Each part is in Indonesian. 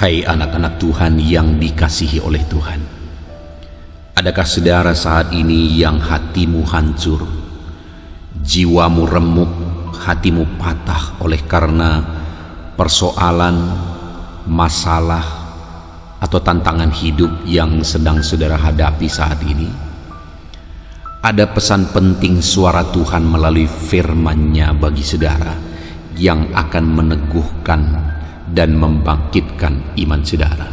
Hai anak-anak Tuhan yang dikasihi oleh Tuhan, adakah saudara saat ini yang hatimu hancur, jiwamu remuk, hatimu patah oleh karena persoalan, masalah, atau tantangan hidup yang sedang saudara hadapi saat ini? Ada pesan penting suara Tuhan melalui firman-Nya bagi saudara yang akan meneguhkan dan membangkitkan iman saudara.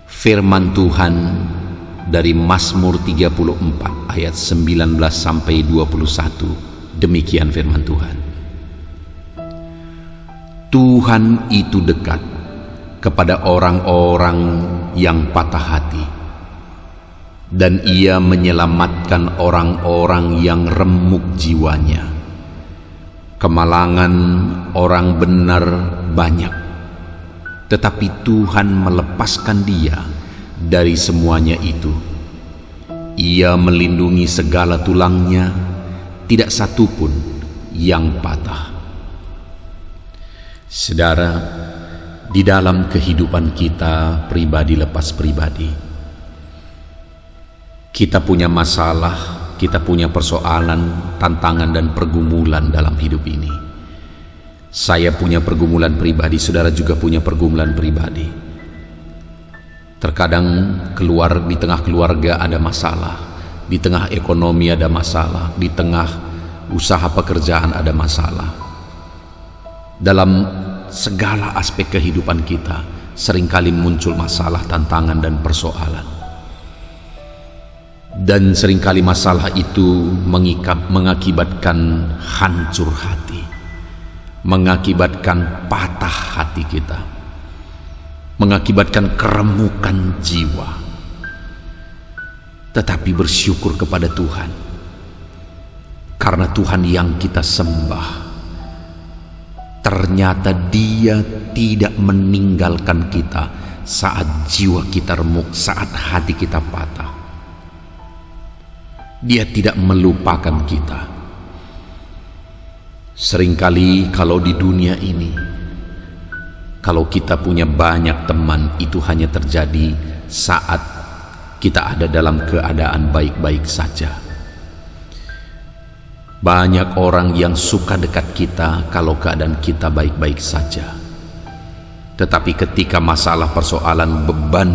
Firman Tuhan dari Mazmur 34 ayat 19 sampai 21. Demikian firman Tuhan. Tuhan itu dekat kepada orang-orang yang patah hati, dan Ia menyelamatkan orang-orang yang remuk jiwanya. Kemalangan orang benar banyak, tetapi Tuhan melepaskan dia dari semuanya itu. Ia melindungi segala tulangnya, tidak satu pun yang patah. Saudara, di dalam kehidupan kita pribadi lepas pribadi, kita punya masalah, kita punya persoalan, tantangan dan pergumulan dalam hidup ini. Saya punya pergumulan pribadi, saudara juga punya pergumulan pribadi. Terkadang di tengah keluarga ada masalah, di tengah ekonomi ada masalah, di tengah usaha pekerjaan ada masalah. Dalam segala aspek kehidupan kita seringkali muncul masalah, tantangan dan persoalan. Dan seringkali masalah itu mengakibatkan hancur hati, mengakibatkan patah hati kita, mengakibatkan keremukan jiwa. Tetapi bersyukur kepada Tuhan, karena Tuhan yang kita sembah, ternyata Dia tidak meninggalkan kita saat jiwa kita remuk, saat hati kita patah. Dia tidak melupakan kita. Seringkali kalau di dunia ini, kalau kita punya banyak teman, itu hanya terjadi saat kita ada dalam keadaan baik-baik saja. Banyak orang yang suka dekat kita kalau keadaan kita baik-baik saja. Tetapi ketika masalah, persoalan, beban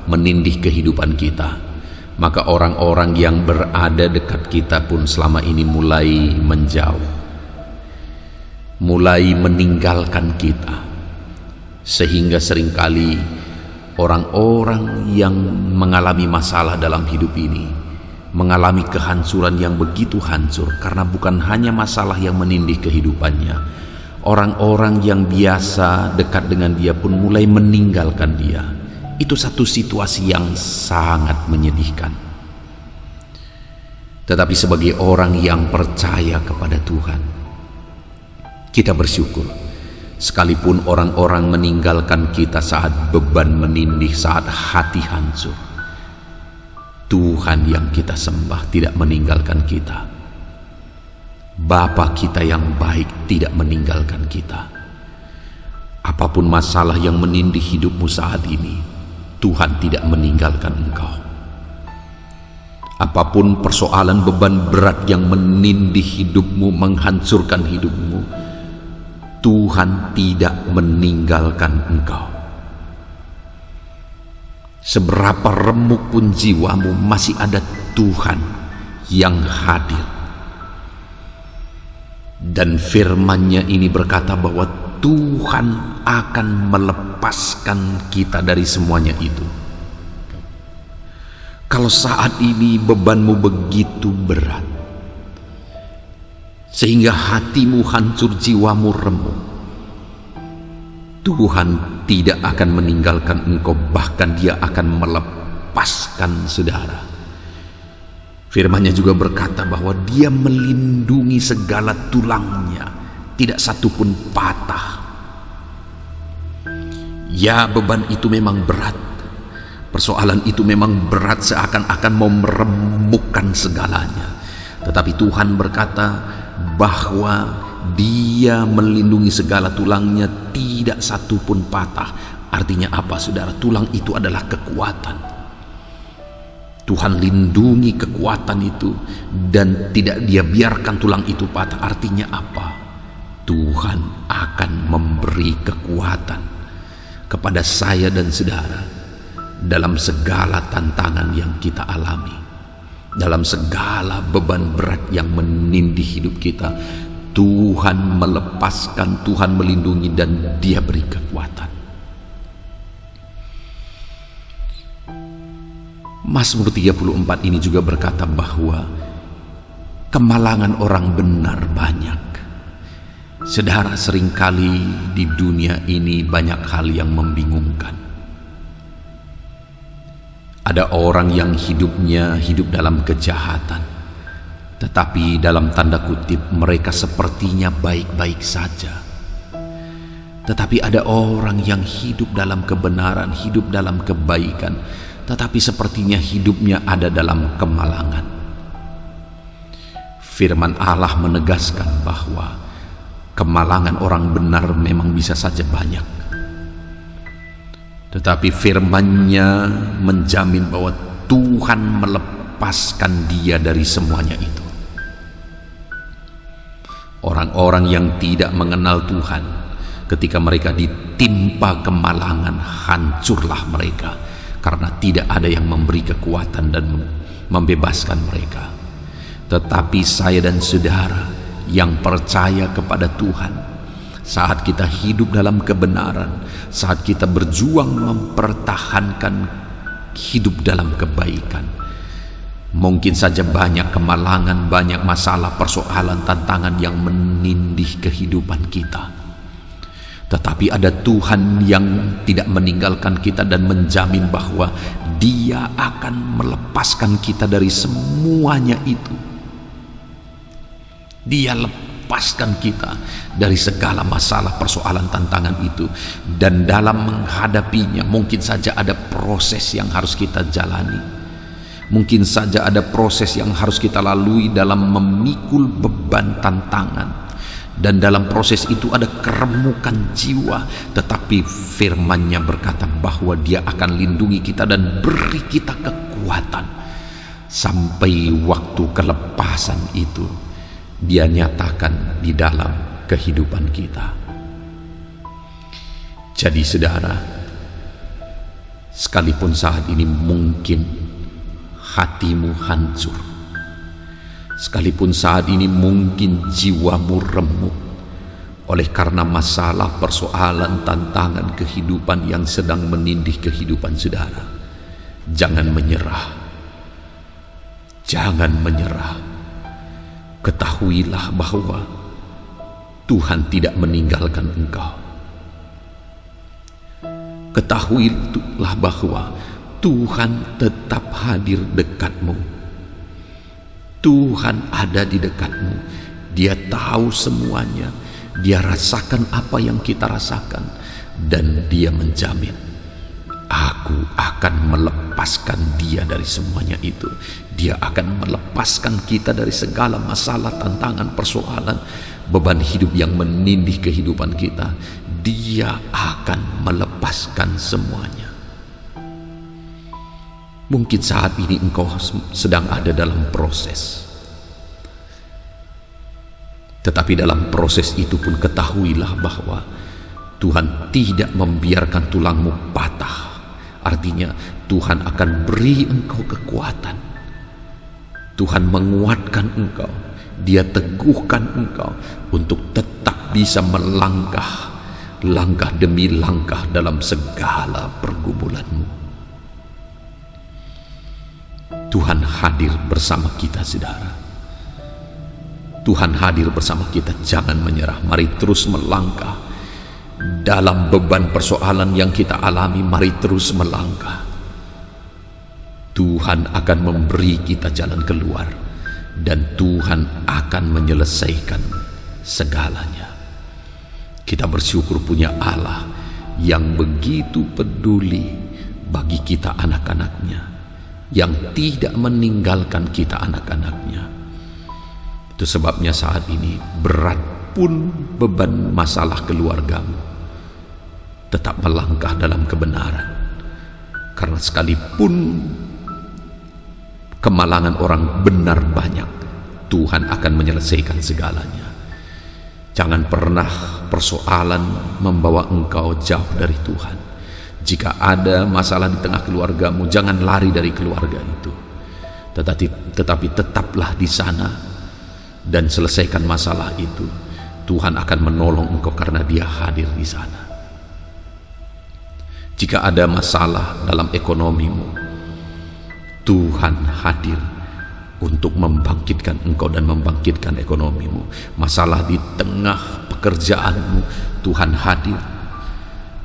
menindih kehidupan kita, maka orang-orang yang berada dekat kita pun selama ini mulai menjauh, mulai meninggalkan kita. Sehingga seringkali orang-orang yang mengalami masalah dalam hidup ini mengalami kehancuran yang begitu hancur, karena bukan hanya masalah yang menindih kehidupannya, orang-orang yang biasa dekat dengan dia pun mulai meninggalkan dia. Itu satu situasi yang sangat menyedihkan. Tetapi sebagai orang yang percaya kepada Tuhan, kita bersyukur. Sekalipun orang-orang meninggalkan kita saat beban menindih, saat hati hancur, Tuhan yang kita sembah tidak meninggalkan kita. Bapa kita yang baik tidak meninggalkan kita. Apapun masalah yang menindih hidupmu saat ini, Tuhan tidak meninggalkan engkau. Apapun persoalan, beban berat yang menindih hidupmu, menghancurkan hidupmu, Tuhan tidak meninggalkan engkau. Seberapa remuk pun jiwamu, masih ada Tuhan yang hadir. Dan firman-Nya ini berkata bahwa Tuhan akan melepaskan kita dari semuanya itu. Kalau saat ini bebanmu begitu berat, sehingga hatimu hancur, jiwamu remuk, Tuhan tidak akan meninggalkan engkau, bahkan Dia akan melepaskan saudara. Firman-Nya juga berkata bahwa Dia melindungi segala tulangnya, tidak satu pun patah. Ya, beban itu memang berat, persoalan itu memang berat, seakan-akan mau meremukkan segalanya. Tetapi Tuhan berkata bahwa Dia melindungi segala tulangnya, tidak satu pun patah. Artinya apa, saudara? Tulang itu adalah kekuatan. Tuhan lindungi kekuatan itu dan tidak Dia biarkan tulang itu patah. Artinya apa? Tuhan akan memberi kekuatan kepada saya dan saudara dalam segala tantangan yang kita alami, dalam segala beban berat yang menindih hidup kita. Tuhan melepaskan, Tuhan melindungi, dan Dia beri kekuatan. Mazmur 34 ini juga berkata bahwa kemalangan orang benar banyak. Saudara, seringkali di dunia ini banyak hal yang membingungkan. Ada orang yang hidupnya hidup dalam kejahatan, tetapi dalam tanda kutip mereka sepertinya baik-baik saja. Tetapi ada orang yang hidup dalam kebenaran, hidup dalam kebaikan, tetapi sepertinya hidupnya ada dalam kemalangan. Firman Allah menegaskan bahwa kemalangan orang benar memang bisa saja banyak, tetapi firman-Nya menjamin bahwa Tuhan melepaskan dia dari semuanya itu. Orang-orang yang tidak mengenal Tuhan, ketika mereka ditimpa kemalangan, hancurlah mereka, karena tidak ada yang memberi kekuatan dan membebaskan mereka. Tetapi saya dan saudara yang percaya kepada Tuhan, saat kita hidup dalam kebenaran, saat kita berjuang mempertahankan hidup dalam kebaikan, mungkin saja banyak kemalangan, banyak masalah, persoalan, tantangan yang menindih kehidupan kita, tetapi ada Tuhan yang tidak meninggalkan kita dan menjamin bahwa Dia akan melepaskan kita dari semuanya itu. Dia lepaskan kita dari segala masalah, persoalan, tantangan itu. Dan dalam menghadapinya mungkin saja ada proses yang harus kita jalani. Mungkin saja ada proses yang harus kita lalui dalam memikul beban tantangan. Dan dalam proses itu ada keremukan jiwa. Tetapi firman-Nya berkata bahwa Dia akan lindungi kita dan beri kita kekuatan sampai waktu kelepasan itu Dia nyatakan di dalam kehidupan kita. Jadi saudara, sekalipun saat ini mungkin hatimu hancur, sekalipun saat ini mungkin jiwamu remuk oleh karena masalah, persoalan, tantangan kehidupan yang sedang menindih kehidupan saudara, jangan menyerah. Jangan menyerah. Ketahuilah bahwa Tuhan tidak meninggalkan engkau. Ketahuilah bahwa Tuhan tetap hadir dekatmu. Tuhan ada di dekatmu. Dia tahu semuanya. Dia rasakan apa yang kita rasakan. Dan Dia menjamin, aku akan melepaskan dia dari semuanya itu. Dia akan melepaskan kita dari segala masalah, tantangan, persoalan, beban hidup yang menindih kehidupan kita. Dia akan melepaskan semuanya. Mungkin saat ini engkau sedang ada dalam proses, tetapi dalam proses itu pun ketahuilah bahwa Tuhan tidak membiarkan tulangmu patah. Artinya Tuhan akan beri engkau kekuatan. Tuhan menguatkan engkau. Dia teguhkan engkau untuk tetap bisa melangkah, langkah demi langkah dalam segala pergumulanmu. Tuhan hadir bersama kita, saudara. Tuhan hadir bersama kita. Jangan menyerah. Mari terus melangkah dalam beban persoalan yang kita alami. Mari terus melangkah. Tuhan akan memberi kita jalan keluar, dan Tuhan akan menyelesaikan segalanya. Kita bersyukur punya Allah yang begitu peduli bagi kita anak-anaknya, yang tidak meninggalkan kita anak-anaknya. Itu sebabnya saat ini berat apapun beban masalah keluargamu, tetap melangkah dalam kebenaran. Karena sekalipun kemalangan orang benar banyak, Tuhan akan menyelesaikan segalanya. Jangan pernah persoalan membawa engkau jauh dari Tuhan. Jika ada masalah di tengah keluargamu, jangan lari dari keluarga itu. Tetapi tetaplah di sana dan selesaikan masalah itu. Tuhan akan menolong engkau karena Dia hadir di sana. Jika ada masalah dalam ekonomimu, Tuhan hadir untuk membangkitkan engkau dan membangkitkan ekonomimu. Masalah di tengah pekerjaanmu, Tuhan hadir.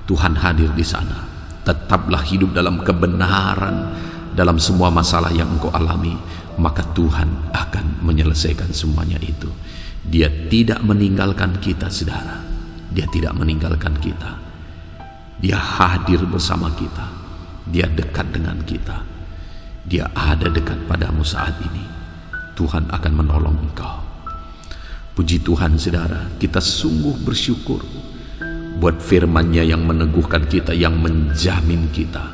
Tuhan hadir di sana. Tetaplah hidup dalam kebenaran dalam semua masalah yang engkau alami, maka Tuhan akan menyelesaikan semuanya itu. Dia tidak meninggalkan kita, saudara. Dia tidak meninggalkan kita. Dia hadir bersama kita. Dia dekat dengan kita. Dia ada dekat padamu saat ini. Tuhan akan menolong engkau. Puji Tuhan, saudara, kita sungguh bersyukur buat firman-Nya yang meneguhkan kita, yang menjamin kita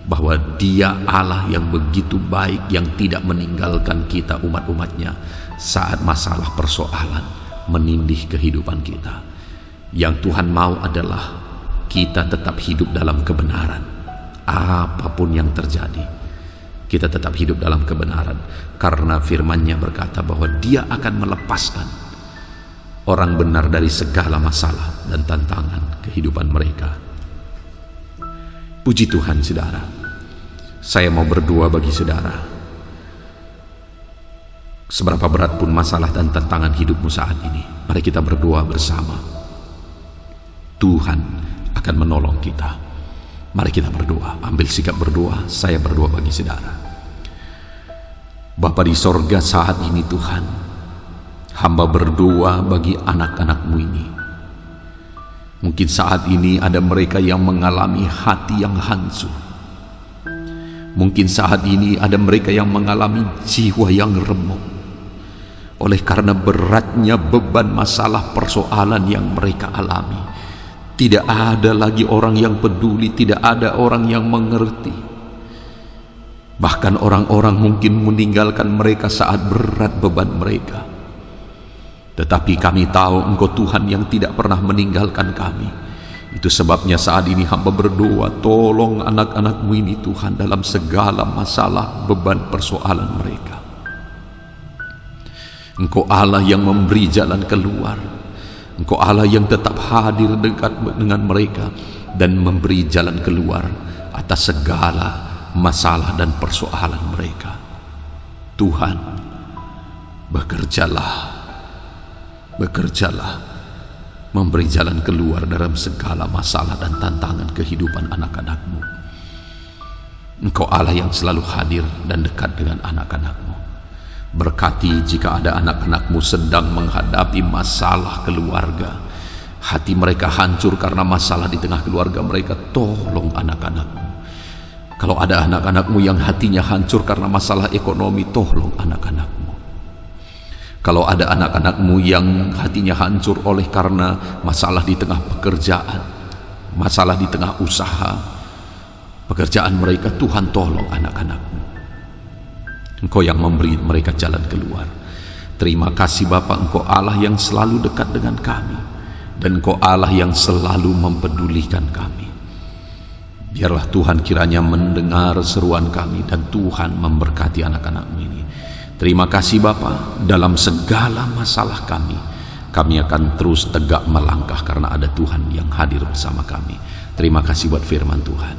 bahwa Dia Allah yang begitu baik, yang tidak meninggalkan kita umat-umatnya saat masalah persoalan menindih kehidupan kita. Yang Tuhan mau adalah kita tetap hidup dalam kebenaran. Apapun yang terjadi, kita tetap hidup dalam kebenaran, karena firman-Nya berkata bahwa Dia akan melepaskan orang benar dari segala masalah dan tantangan kehidupan mereka. Puji Tuhan, saudara. Saya mau berdoa bagi saudara. Seberapa berat pun masalah dan tantangan hidupmu saat ini, mari kita berdoa bersama. Tuhan akan menolong kita. Mari kita berdoa. Ambil sikap berdoa. Saya berdoa bagi saudara. Bapa di sorga, saat ini Tuhan, hamba berdoa bagi anak-anak-Mu ini. Mungkin saat ini ada mereka yang mengalami hati yang hancur. Mungkin saat ini ada mereka yang mengalami jiwa yang remuk oleh karena beratnya beban masalah persoalan yang mereka alami. Tidak ada lagi orang yang peduli, tidak ada orang yang mengerti. Bahkan orang-orang mungkin meninggalkan mereka saat berat beban mereka. Tetapi kami tahu Engkau Tuhan yang tidak pernah meninggalkan kami. Itu sebabnya saat ini hamba berdoa, tolong anak-anak-Mu ini Tuhan dalam segala masalah beban persoalan mereka. Engkau Allah yang memberi jalan keluar. Engkau Allah yang tetap hadir dekat dengan mereka dan memberi jalan keluar atas segala masalah dan persoalan mereka. Tuhan, bekerjalah, memberi jalan keluar dalam segala masalah dan tantangan kehidupan anak-anak-Mu. Engkau Allah yang selalu hadir dan dekat dengan anak-anak-Mu. Berkati jika ada anak-anak-Mu sedang menghadapi masalah keluarga, hati mereka hancur karena masalah di tengah keluarga mereka, tolong anak-anak-Mu. Kalau ada anak-anak-Mu yang hatinya hancur karena masalah ekonomi, tolong anak-anak-Mu. Kalau ada anak-anak-Mu yang hatinya hancur oleh karena masalah di tengah pekerjaan, masalah di tengah usaha, pekerjaan mereka, Tuhan tolong anak-anak-Mu. Engkau yang memberi mereka jalan keluar. Terima kasih Bapa, Engkau Allah yang selalu dekat dengan kami, dan Engkau Allah yang selalu mempedulikan kami. Biarlah Tuhan kiranya mendengar seruan kami, dan Tuhan memberkati anak-anak-Mu ini. Terima kasih Bapa, dalam segala masalah kami akan terus tegak melangkah karena ada Tuhan yang hadir bersama kami. Terima kasih buat firman Tuhan.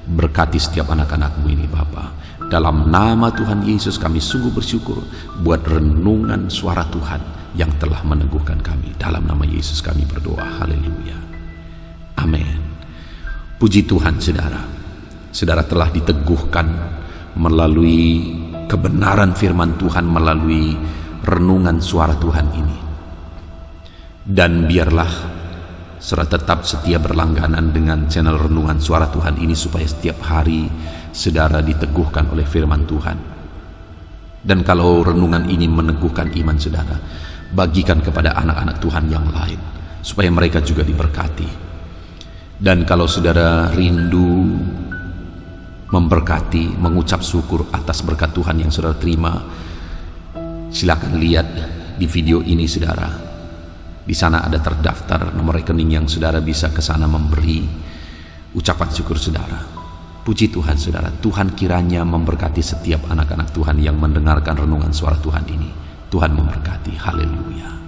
Berkati setiap anak-anak-Mu ini Bapa. Dalam nama Tuhan Yesus kami sungguh bersyukur buat renungan suara Tuhan yang telah meneguhkan kami. Dalam nama Yesus kami berdoa. Haleluya. Amin. Puji Tuhan, saudara. Saudara telah diteguhkan melalui kebenaran firman Tuhan, melalui renungan suara Tuhan ini. Dan biarlah saudara tetap setia berlangganan dengan channel renungan suara Tuhan ini, supaya setiap hari saudara diteguhkan oleh firman Tuhan. Dan kalau renungan ini meneguhkan iman saudara, bagikan kepada anak-anak Tuhan yang lain, supaya mereka juga diberkati. Dan kalau saudara rindu memberkati, mengucap syukur atas berkat Tuhan yang saudara terima, silakan lihat di video ini saudara. Di sana ada terdaftar nomor rekening yang saudara bisa ke sana memberi ucapan syukur saudara. Puji Tuhan saudara, Tuhan kiranya memberkati setiap anak-anak Tuhan yang mendengarkan renungan suara Tuhan ini. Tuhan memberkati, haleluya.